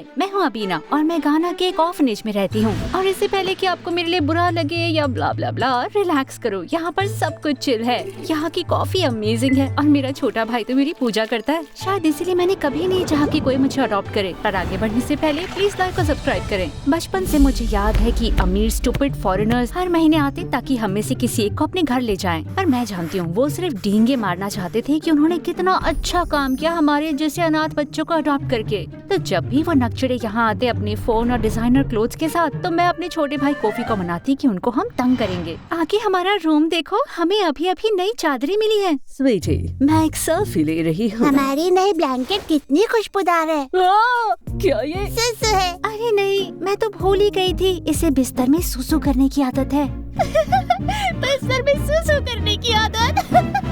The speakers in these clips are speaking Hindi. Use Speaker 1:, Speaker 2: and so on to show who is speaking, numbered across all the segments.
Speaker 1: हाय, मैं हूँ अबीना और मैं गाना के एक ऑर्फनेज में रहती हूँ। और इससे पहले कि आपको मेरे लिए बुरा लगे या ब्ला ब्ला ब्ला, रिलैक्स करो, यहाँ पर सब कुछ चिल है। यहाँ की कॉफी अमेजिंग है और मेरा छोटा भाई तो मेरी पूजा करता है। शायद इसीलिए मैंने कभी नहीं चाहा कि कोई मुझे अडॉप्ट करे। पर आगे बढ़ने से पहले प्लीज लाइक और सब्सक्राइब करें। बचपन से मुझे याद है कि अमीर स्टूपिड फॉरेनर्स हर महीने आते ताकि हम में से किसी एक को अपने घर ले जाएं। पर मैं जानती हूँ वो सिर्फ डींगे मारना चाहते थे कि उन्होंने कितना अच्छा काम किया हमारे जैसे अनाथ बच्चों को अडॉप्ट करके। तो जब भी वो नकचड़े यहाँ आते अपने फोन और डिजाइनर क्लोथ्स के साथ, तो मैं अपने छोटे भाई कॉफी को मनाती कि उनको हम तंग करेंगे। आगे हमारा रूम देखो, हमें अभी अभी नई चादरें मिली है।
Speaker 2: स्वीटी, मैं एक सेल्फी ले रही हूँ।
Speaker 3: हमारी नई ब्लैंकेट कितनी खुशबूदार है।
Speaker 2: क्या ये
Speaker 3: सुसु है।
Speaker 1: अरे नहीं, मैं तो भूल ही गई थी, इसे बिस्तर में सुसु करने की आदत है।
Speaker 3: बिस्तर में सुसु करने की आदत।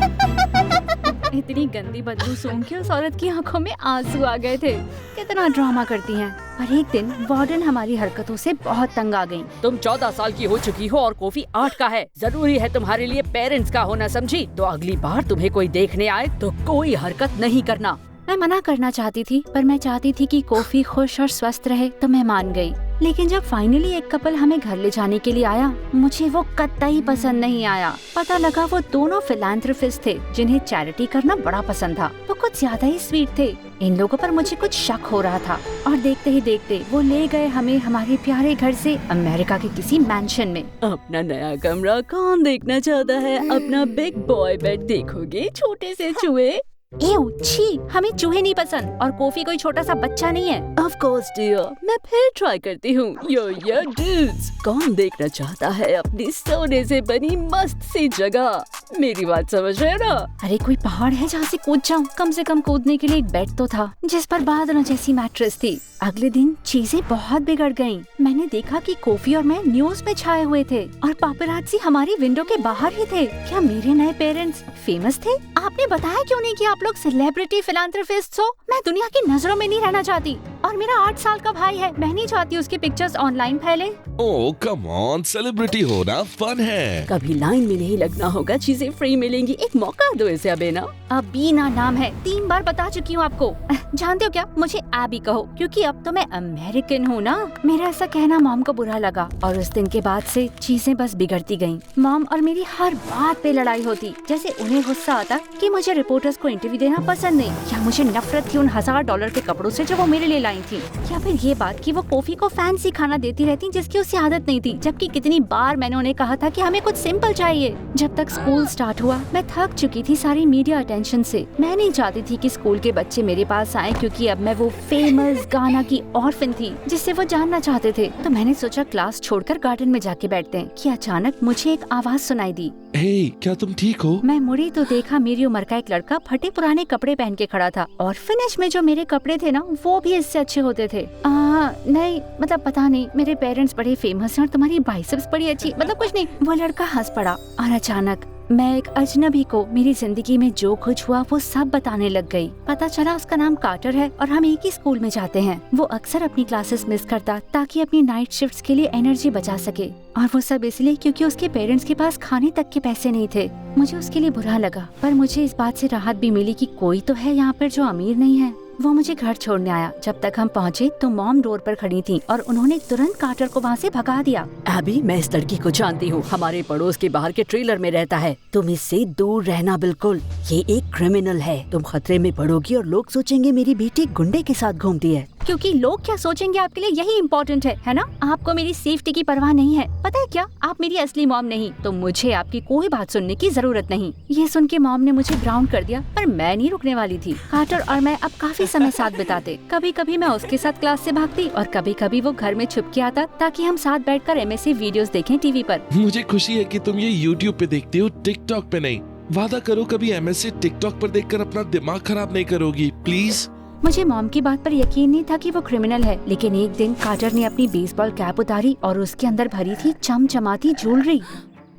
Speaker 1: इतनी गंदी बदबू सूंघ के उस औरत की आंखों में आंसू आ गए थे। कितना ड्रामा करती हैं। पर एक दिन वार्डन हमारी हरकतों से बहुत तंग आ गईं।
Speaker 2: तुम 14 साल की हो चुकी हो और कॉफी 8 का है। जरूरी है तुम्हारे लिए पेरेंट्स का होना, समझी? तो अगली बार तुम्हें कोई देखने आए तो कोई हरकत नहीं करना।
Speaker 1: मैं मना करना चाहती थी, पर मैं चाहती थी कि कॉफी खुश और स्वस्थ रहे, तो मैं मान गई। लेकिन जब फाइनली एक कपल हमें घर ले जाने के लिए आया, मुझे वो कतई पसंद नहीं आया। पता लगा वो दोनों फिलैंथ्रोपिस्ट थे जिन्हें चैरिटी करना बड़ा पसंद था। वो कुछ ज्यादा ही स्वीट थे। इन लोगों पर मुझे कुछ शक हो रहा था और देखते ही देखते वो ले गए हमें हमारे प्यारे घर से अमेरिका के किसी मैंशन में।
Speaker 2: अपना नया कमरा कौन देखना चाहता है? अपना बिग बॉय बेड देखोगे, छोटे से चूहे?
Speaker 1: एव, छी, हमें चूहे नहीं पसंद और कॉफी कोई छोटा सा बच्चा नहीं है।
Speaker 2: Of course dear, मैं फिर ट्राई करती हूँ। यो dudes, कौन देखना चाहता है अपनी सोने से बनी मस्त सी जगह? मेरी बात समझ रहे हो ना?
Speaker 1: अरे कोई पहाड़ है जहाँ से कूद जाऊँ? कम से कम कूदने के लिए एक बेड तो था जिस पर बादलों जैसी मैट्रेस थी। अगले दिन चीजें बहुत बिगड़ गयीं। मैंने देखा कि कॉफी और मैं न्यूज में छाए हुए थे और पापराज़ी हमारी विंडो के बाहर ही थे। क्या मेरे नए पेरेंट्स फेमस थे? आपने बताया क्यों नहीं कि आप लोग सेलिब्रिटी फिलैंथ्रोपिस्ट्स हो? मैं दुनिया की नजरों में नहीं रहना चाहती और मेरा 8 साल का भाई है। मैं नहीं चाहती उसकी पिक्चर्स ऑनलाइन फैले।
Speaker 4: ओह कम ऑन, सेलिब्रिटी होना फन है।
Speaker 2: कभी लाइन में नहीं लगना होगा, चीजें फ्री मिलेंगी। एक मौका दो इसे अबीना।
Speaker 1: अबीना नाम है, 3 बार बता चुकी हूँ आपको। जानते हो क्या, मुझे एबी कहो क्योंकि अब तो मैं अमेरिकन हूँ ना। मेरा ऐसा कहना मॉम को बुरा लगा और उस दिन के बाद से चीजें बस बिगड़ती गयीं। मॉम और मेरी हर बात पे लड़ाई होती। जैसे उन्हें गुस्सा आता कि मुझे रिपोर्टर्स को इंटरव्यू देना पसंद नहीं, या मुझे नफरत थी उन $1000 के कपड़ों से जो वो मेरे लिए लाई थी, या फिर ये बात कि वो कॉफी को फैंसी खाना देती रहती जिसकी उसे आदत नहीं थी, जबकि कितनी बार मैंने उन्हें कहा था कि हमें कुछ सिंपल चाहिए। जब तक स्कूल स्टार्ट हुआ मैं थक चुकी थी सारी मीडिया अटेंशन से। मैं नहीं चाहती थी कि स्कूल के बच्चे मेरे पास आए क्योंकि अब मैं वो फेमस गाना की ऑर्फन थी जिससे वो जानना चाहते थे। तो मैंने सोचा क्लास छोड़कर गार्डन में जाके बैठते हैं कि अचानक मुझे एक आवाज सुनाई दी।
Speaker 4: हे, क्या तुम ठीक हो?
Speaker 1: मैं मुड़ी तो देखा मेरी उम्र का एक लड़का फटे पुराने कपड़े पहन के खड़ा था और फिनिश में जो मेरे कपड़े थे ना वो भी इससे अच्छे होते थे। नहीं मतलब पता नहीं, मेरे पेरेंट्स बड़े फेमस हैं और तुम्हारी बाइसेप्स बड़ी अच्छी, मतलब कुछ नहीं। वो लड़का हंस पड़ा और अचानक मैं एक अजनबी को मेरी जिंदगी में जो कुछ हुआ वो सब बताने लग गई। पता चला उसका नाम कार्टर है और हम एक ही स्कूल में जाते हैं। वो अक्सर अपनी क्लासेस मिस करता ताकि अपनी नाइट शिफ्ट्स के लिए एनर्जी बचा सके, और वो सब इसलिए क्योंकि उसके पेरेंट्स के पास खाने तक के पैसे नहीं थे। मुझे उसके लिए बुरा लगा, पर मुझे इस बात से राहत भी मिली कि कोई तो है यहाँ पर जो अमीर नहीं है। वो मुझे घर छोड़ने आया। जब तक हम पहुँचे तो मॉम डोर पर खड़ी थी और उन्होंने तुरंत कार्टर को वहाँ से भगा दिया।
Speaker 2: एबी, मैं इस लड़की को जानती हूँ, हमारे पड़ोस के बाहर के ट्रेलर में रहता है। तुम इससे दूर रहना बिल्कुल। ये एक क्रिमिनल है। तुम खतरे में पड़ोगी और लोग सोचेंगे मेरी बेटी गुंडे के साथ घूमती है।
Speaker 1: क्योंकि लोग क्या सोचेंगे आपके लिए यही इम्पोर्टेंट है ना? आपको मेरी सेफ्टी की परवाह नहीं है। पता है क्या, आप मेरी असली मॉम नहीं, तो मुझे आपकी कोई बात सुनने की जरूरत नहीं। ये सुन के मॉम ने मुझे ग्राउंड कर दिया, पर मैं नहीं रुकने वाली थी। कार्टर और मैं अब काफी समय साथ बिताते। कभी कभी मैं उसके साथ क्लास से भागती और कभी कभी वो घर में छुप के आता ताकि हम साथ बैठकर MSC वीडियोस देखें टीवी पर।
Speaker 4: मुझे खुशी है कि तुम ये YouTube पे देखती हो, TikTok पे नहीं। वादा करो कभी MSC TikTok पर देखकर अपना दिमाग खराब नहीं करोगी, प्लीज।
Speaker 1: मुझे मॉम की बात पर यकीन नहीं था कि वो क्रिमिनल है, लेकिन एक दिन कार्टर ने अपनी बेसबॉल कैप उतारी और उसके अंदर भरी थी चमचमाती ज्वेलरी।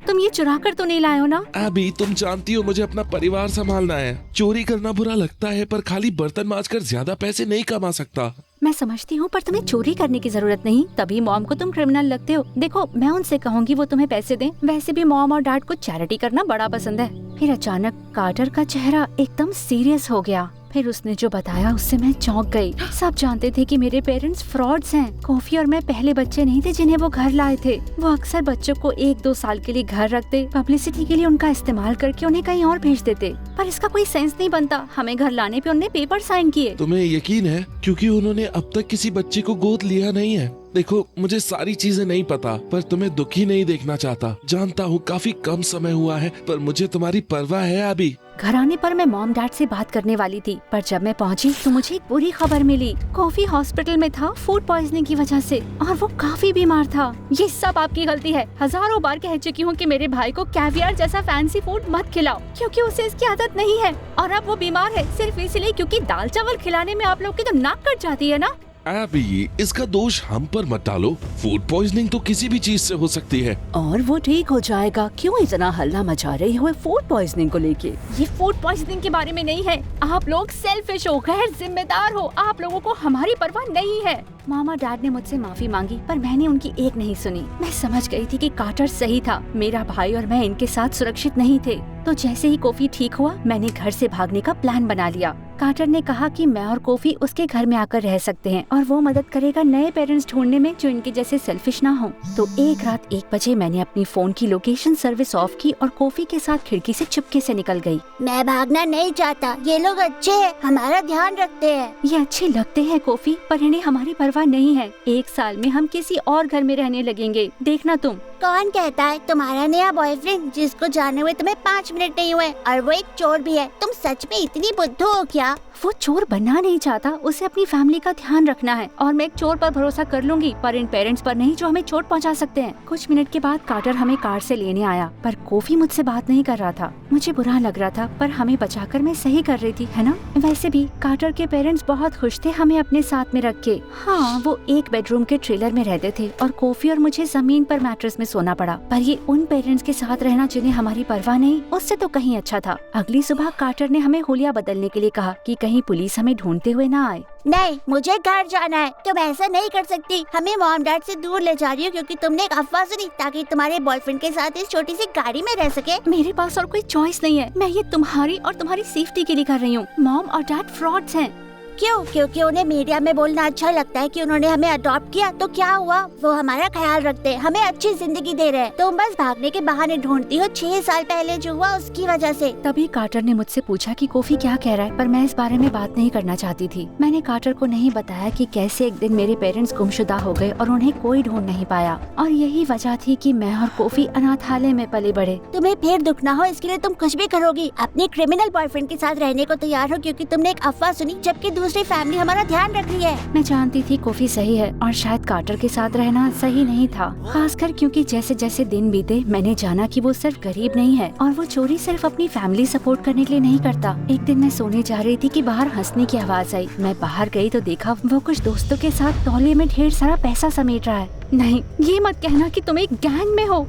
Speaker 1: तुम ये चुरा कर तो नहीं लाए हो ना?
Speaker 4: अभी तुम जानती हो मुझे अपना परिवार संभालना है। चोरी करना बुरा लगता है, पर खाली बर्तन मांजकर ज्यादा पैसे नहीं कमा सकता।
Speaker 1: मैं समझती हूँ, पर तुम्हें चोरी करने की जरूरत नहीं, तभी मॉम को तुम क्रिमिनल लगते हो। देखो, मैं उनसे कहूँगी वो तुम्हें पैसे दें। वैसे भी मॉम और डैड को चैरिटी करना बड़ा पसंद है। फिर अचानक कार्टर का चेहरा एकदम सीरियस हो गया। फिर उसने जो बताया उससे मैं चौंक गई। सब जानते थे कि मेरे पेरेंट्स फ्रॉड्स हैं। कॉफी और मैं पहले बच्चे नहीं थे जिन्हें वो घर लाए थे। वो अक्सर बच्चों को 1-2 साल के लिए घर रखते, पब्लिसिटी के लिए उनका इस्तेमाल करके उन्हें कहीं और भेज देते। पर इसका कोई सेंस नहीं बनता। हमें घर लाने पे उन्होंने पेपर साइन किए।
Speaker 4: तुम्हें यकीन है? क्योंकि उन्होंने अब तक किसी बच्चे को गोद लिया नहीं है। देखो, मुझे सारी चीजें नहीं पता, पर तुम्हें दुखी नहीं देखना चाहता। जानता हूँ काफी कम समय हुआ है, पर मुझे तुम्हारी परवाह है अभी।
Speaker 1: घर आने पर मैं मॉम डैड से बात करने वाली थी, पर जब मैं पहुंची तो मुझे एक बुरी खबर मिली। कॉफी हॉस्पिटल में था फूड पॉइजनिंग की वजह से, और वो काफी बीमार था। ये सब आपकी गलती है। हजारों बार कह चुकी हूँ कि मेरे भाई को कैवियर जैसा फैंसी फूड मत खिलाओ, क्योंकि उसे इसकी आदत नहीं है। और अब वो बीमार है सिर्फ इसलिए क्योंकि दाल चावल खिलाने में आप लोग की तो नाक कट जाती है ना।
Speaker 4: अभी इसका दोष हम पर मत डालो। फूड पॉइजनिंग तो किसी भी चीज से हो सकती है।
Speaker 2: और वो ठीक हो जाएगा। क्यों इतना हल्ला मचा रही हो फूड पॉइजनिंग को लेके?
Speaker 1: ये फूड पॉइजनिंग के बारे में नहीं है। आप लोग सेल्फिश हो, गैर जिम्मेदार हो। आप लोगों को हमारी परवाह नहीं है। मामा डैड ने मुझसे माफी मांगी, पर मैंने उनकी एक नहीं सुनी। मैं समझ गई थी कि कार्टर सही था। मेरा भाई और मैं इनके साथ सुरक्षित नहीं थे। तो जैसे ही कॉफी ठीक हुआ, मैंने घर से भागने का प्लान बना लिया। कार्टर ने कहा कि मैं और कॉफी उसके घर में आकर रह सकते हैं और वो मदद करेगा नए पेरेंट्स ढूंढने में जो इनके जैसे सेल्फिश ना हो। तो एक रात 1 बजे मैंने अपनी फोन की लोकेशन सर्विस ऑफ की और कॉफी के साथ खिड़की से चुपके से निकल गई।
Speaker 3: मैं भागना नहीं चाहता। ये लोग अच्छे हैं, हमारा ध्यान रखते हैं।
Speaker 1: ये अच्छे लगते हैं कॉफी, पर इन्हें हमारी परवाह नहीं है। 1 साल में हम किसी और घर में रहने लगेंगे, देखना तुम।
Speaker 3: कौन कहता है? तुम्हारा नया बॉयफ्रेंड जिसको जाने हुए तुम्हें 5 मिनट नहीं हुए, और वो एक चोर भी है। तुम सच में इतनी बुद्धू हो क्या?
Speaker 1: वो चोर बनना नहीं चाहता, उसे अपनी फैमिली का ध्यान रखना है। और मैं एक चोर पर भरोसा कर लूंगी, पर इन पेरेंट्स पर नहीं जो हमें चोट पहुंचा सकते हैं। कुछ मिनट के बाद कार्टर हमें कार से लेने आया, पर कॉफी मुझसे बात नहीं कर रहा था। मुझे बुरा लग रहा था, पर हमें बचाकर मैं सही कर रही थी, है ना? वैसे भी कार्टर के पेरेंट्स बहुत खुश थे हमें अपने साथ में रख के। हाँ, वो 1 बेडरूम के ट्रेलर में रहते थे और कॉफी और मुझे जमीन पर मैट्रेस में सोना पड़ा। पर ये उन पेरेंट्स के साथ रहना जिन्हें हमारी परवाह नहीं, उससे तो कहीं अच्छा था। अगली सुबह कार्टर ने हमें हुलिया बदलने के लिए कहा कि कहीं पुलिस हमें ढूंढते हुए ना आए।
Speaker 3: नहीं, मुझे घर जाना है। तुम ऐसा नहीं कर सकती। हमें मॉम डैड से दूर ले जा रही हो क्योंकि तुमने एक अफवाह सुनी ताकि तुम्हारे बॉयफ्रेंड के साथ इस छोटी सी गाड़ी में रह सके।
Speaker 1: मेरे पास और कोई चॉइस नहीं है। मैं ये तुम्हारी और तुम्हारी सेफ्टी के लिए कर रही हूँ। मॉम और डैड फ्रॉड्स हैं।
Speaker 3: क्यों? क्योंकि उन्हें मीडिया में बोलना अच्छा लगता है कि उन्होंने हमें अडॉप्ट किया। तो क्या हुआ? वो हमारा ख्याल रखते हैं, हमें अच्छी जिंदगी दे रहे हैं। तुम बस भागने के बहाने ढूंढती हो 6 साल पहले जो हुआ उसकी वजह से।
Speaker 1: तभी कार्टर ने मुझसे पूछा कि कॉफी क्या कह रहा है, पर मैं इस बारे में बात नहीं करना चाहती थी। मैंने कार्टर को नहीं बताया कि कैसे एक दिन मेरे पेरेंट्स गुमशुदा हो गए और उन्हें कोई ढूंढ नहीं पाया, और यही वजह थी कि मैं और कॉफी अनाथालय में पले बढ़े।
Speaker 3: तुम्हें फिर दुख ना हो इसके लिए तुम कुछ भी करोगी। अपने क्रिमिनल बॉयफ्रेंड के साथ रहने को तैयार हो क्योंकि तुमने एक अफवाह सुनी, जबकि दूसरी फैमिली हमारा ध्यान रख रही है।
Speaker 1: मैं जानती थी कॉफी सही है और शायद कार्टर के साथ रहना सही नहीं था, खासकर क्योंकि जैसे जैसे दिन बीते मैंने जाना कि वो सिर्फ गरीब नहीं है और वो चोरी सिर्फ अपनी फैमिली सपोर्ट करने के लिए नहीं करता। एक दिन मैं सोने जा रही थी कि बाहर हंसने की आवाज आई। मैं बाहर गई तो देखा वो कुछ दोस्तों के साथ तौलिए में ढेर सारा पैसा समेट रहा है। नहीं, ये मत कहना कि तुम एक गैंग में हो।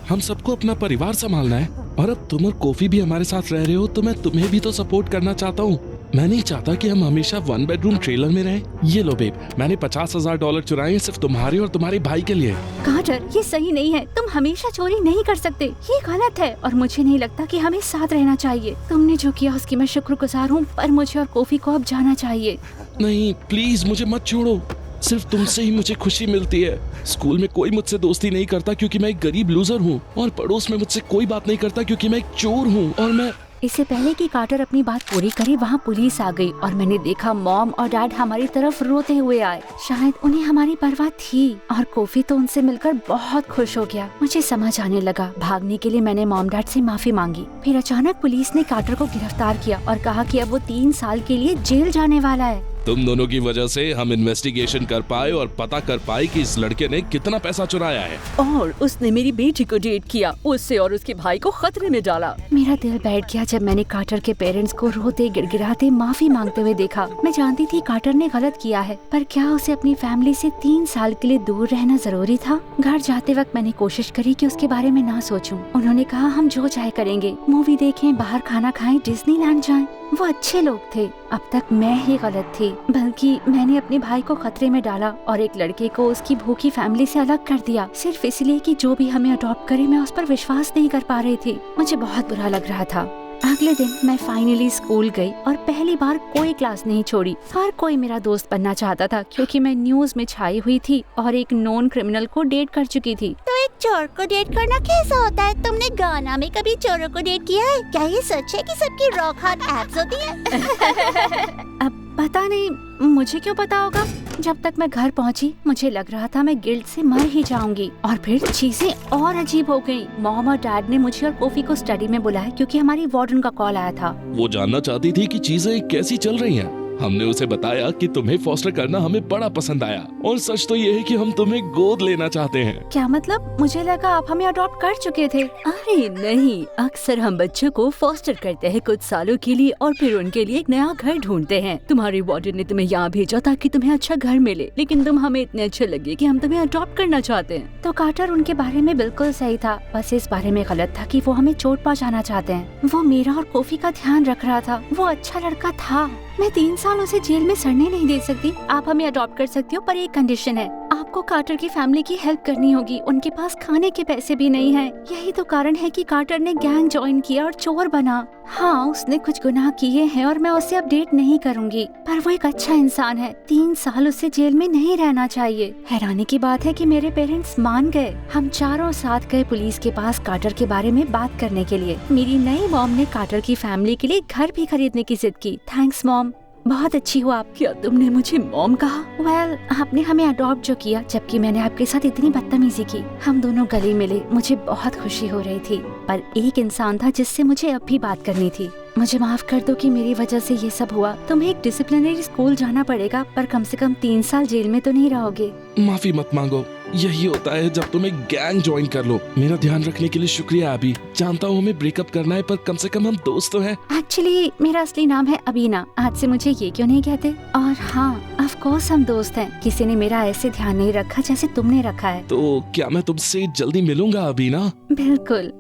Speaker 4: हम सबको अपना परिवार संभालना है, और अब तुम और कॉफी भी हमारे साथ रह रहे हो तो मैं तुम्हें भी तो सपोर्ट करना चाहता हूँ। मैं नहीं चाहता कि हम हमेशा 1 बेडरूम ट्रेलर में रहें। ये लो बेब, मैंने $50,000 चुराए हैं सिर्फ तुम्हारे और तुम्हारे भाई के लिए।
Speaker 1: कार्टर, ये सही नहीं है। तुम हमेशा चोरी नहीं कर सकते, ये गलत है और मुझे नहीं लगता कि हमें साथ रहना चाहिए। तुमने जो किया उसकी मैं शुक्रगुजार हूँ, पर मुझे और कॉफी को अब जाना चाहिए।
Speaker 4: नहीं प्लीज, मुझे मत छोड़ो। सिर्फ तुमसे ही मुझे खुशी मिलती है। स्कूल में कोई मुझसे दोस्ती नहीं करता क्योंकि मैं एक गरीब लूजर हूँ, और पड़ोस में मुझसे कोई बात नहीं करता क्योंकि मैं एक चोर हूँ। और मैं
Speaker 1: इससे पहले कि कार्टर अपनी बात पूरी करे वहाँ पुलिस आ गई और मैंने देखा मॉम और डैड हमारी तरफ रोते हुए आए। शायद उन्हें हमारी परवाह थी, और कॉफी तो उनसे मिलकर बहुत खुश हो गया। मुझे समझ आने लगा। भागने के लिए मैंने मॉम डैड से माफी मांगी। फिर अचानक पुलिस ने कार्टर को गिरफ्तार किया और कहा कि अब वो 3 साल के लिए जेल जाने वाला है।
Speaker 4: तुम दोनों की वजह से हम इन्वेस्टिगेशन कर पाए और पता कर पाए कि इस लड़के ने कितना पैसा चुराया है।
Speaker 2: और उसने मेरी बेटी को डेट किया, उससे और उसके भाई को खतरे में डाला।
Speaker 1: मेरा दिल बैठ गया जब मैंने कार्टर के पेरेंट्स को रोते गिड़गिड़ाते माफी मांगते हुए देखा। मैं जानती थी कार्टर ने गलत किया है, पर क्या उसे अपनी फैमिली से 3 साल के लिए दूर रहना जरूरी था? घर जाते वक्त मैंने कोशिश करी कि उसके बारे में ना सोचूं। उन्होंने कहा हम जो चाहे करेंगे, मूवी देखें, बाहर खाना खाएं, डिज्नीलैंड जाएं। वो अच्छे लोग थे। अब तक मैं ही गलत थी, बल्कि मैंने अपने भाई को खतरे में डाला और एक लड़के को उसकी भूखी फैमिली से अलग कर दिया, सिर्फ इसलिए कि जो भी हमें अडॉप्ट करे मैं उस पर विश्वास नहीं कर पा रही थी। मुझे बहुत बुरा लग रहा था। अगले दिन मैं फाइनली स्कूल गई और पहली बार कोई क्लास नहीं छोड़ी। हर कोई मेरा दोस्त बनना चाहता था क्योंकि मैं न्यूज में छाई हुई थी और एक नॉन क्रिमिनल को डेट कर चुकी थी।
Speaker 3: तो एक चोर को डेट करना कैसा होता है? तुमने गाना में कभी चोरों को डेट किया है? क्या ये सच है कि सबकी रॉक हार्ड एब्स होती है?
Speaker 1: अब पता नहीं, मुझे क्यों पता होगा। जब तक मैं घर पहुंची मुझे लग रहा था मैं गिल्ट से मर ही जाऊंगी। और फिर चीजें और अजीब हो गयी। मॉम और डैड ने मुझे और कोफी को स्टडी में बुलाया क्योंकि हमारी वार्डन का कॉल आया था।
Speaker 4: वो जानना चाहती थी कि चीजें कैसी चल रही हैं। हमने उसे बताया कि तुम्हें फॉस्टर करना हमें बड़ा पसंद आया और सच तो ये है कि हम तुम्हें गोद लेना चाहते हैं।
Speaker 1: क्या मतलब? मुझे लगा आप हमें अडॉप्ट कर चुके थे।
Speaker 2: अरे नहीं, अक्सर हम बच्चों को फॉस्टर करते हैं कुछ सालों के लिए और फिर उनके लिए एक नया घर ढूंढते हैं। तुम्हारी वार्डन ने तुम्हें यहाँ भेजा ताकि तुम्हें अच्छा घर मिले, लेकिन तुम हमें इतने अच्छे लगे कि हम तुम्हें अडॉप्ट करना चाहते हैं।
Speaker 1: तो कार्टर उनके बारे में बिल्कुल सही था, बस इस बारे में गलत था कि वो हमें चोट पहुंचाना चाहते हैं। वो मेरा और कोफी का ध्यान रख रहा था। वो अच्छा लड़का था। मैं 3 साल उसे जेल में सड़ने नहीं दे सकती। आप हमें अडॉप्ट कर सकती हो, पर एक कंडीशन है, आपको कार्टर की फैमिली की हेल्प करनी होगी। उनके पास खाने के पैसे भी नहीं हैं। यही तो कारण है कि कार्टर ने गैंग ज्वाइन किया और चोर बना। हाँ, उसने कुछ गुनाह किए हैं और मैं उसे अपडेट नहीं करूंगी, पर वो एक अच्छा इंसान है। 3 साल उसे जेल में नहीं रहना चाहिए। हैरानी की बात है कि मेरे पेरेंट्स मान गए। हम चारों साथ गए पुलिस के पास कार्टर के बारे में बात करने के लिए। मेरी नई मॉम ने कार्टर की फैमिली के लिए घर भी खरीदने की जिद की। थैंक्स मॉम, बहुत अच्छी हो आप।
Speaker 2: क्या तुमने मुझे मॉम कहा?
Speaker 1: वेल, आपने हमें अडॉप्ट जो किया जबकि मैंने आपके साथ इतनी बदतमीजी की। हम दोनों गले मिले। मुझे बहुत खुशी हो रही थी, पर एक इंसान था जिससे मुझे अब भी बात करनी थी। मुझे माफ कर दो कि मेरी वजह से ये सब हुआ। तुम्हें एक डिसिप्लिनरी स्कूल जाना पड़ेगा, पर कम से कम 3 साल जेल में तो नहीं रहोगे।
Speaker 4: माफी मत मांगो, यही होता है जब तुम एक गैंग ज्वाइन कर लो। मेरा ध्यान रखने के लिए शुक्रिया अभी। जानता हूँ हमें ब्रेकअप करना है, पर कम से कम हम दोस्त तो हैं।
Speaker 1: एक्चुअली मेरा असली नाम है अबीना। आज से मुझे ये क्यों नहीं कहते? और हाँ, ऑफ कोर्स हम दोस्त हैं। किसी ने मेरा ऐसे ध्यान नहीं रखा जैसे तुमने रखा है।
Speaker 4: तो क्या मैं तुमसे जल्दी मिलूंगा अभी ना?
Speaker 1: बिल्कुल।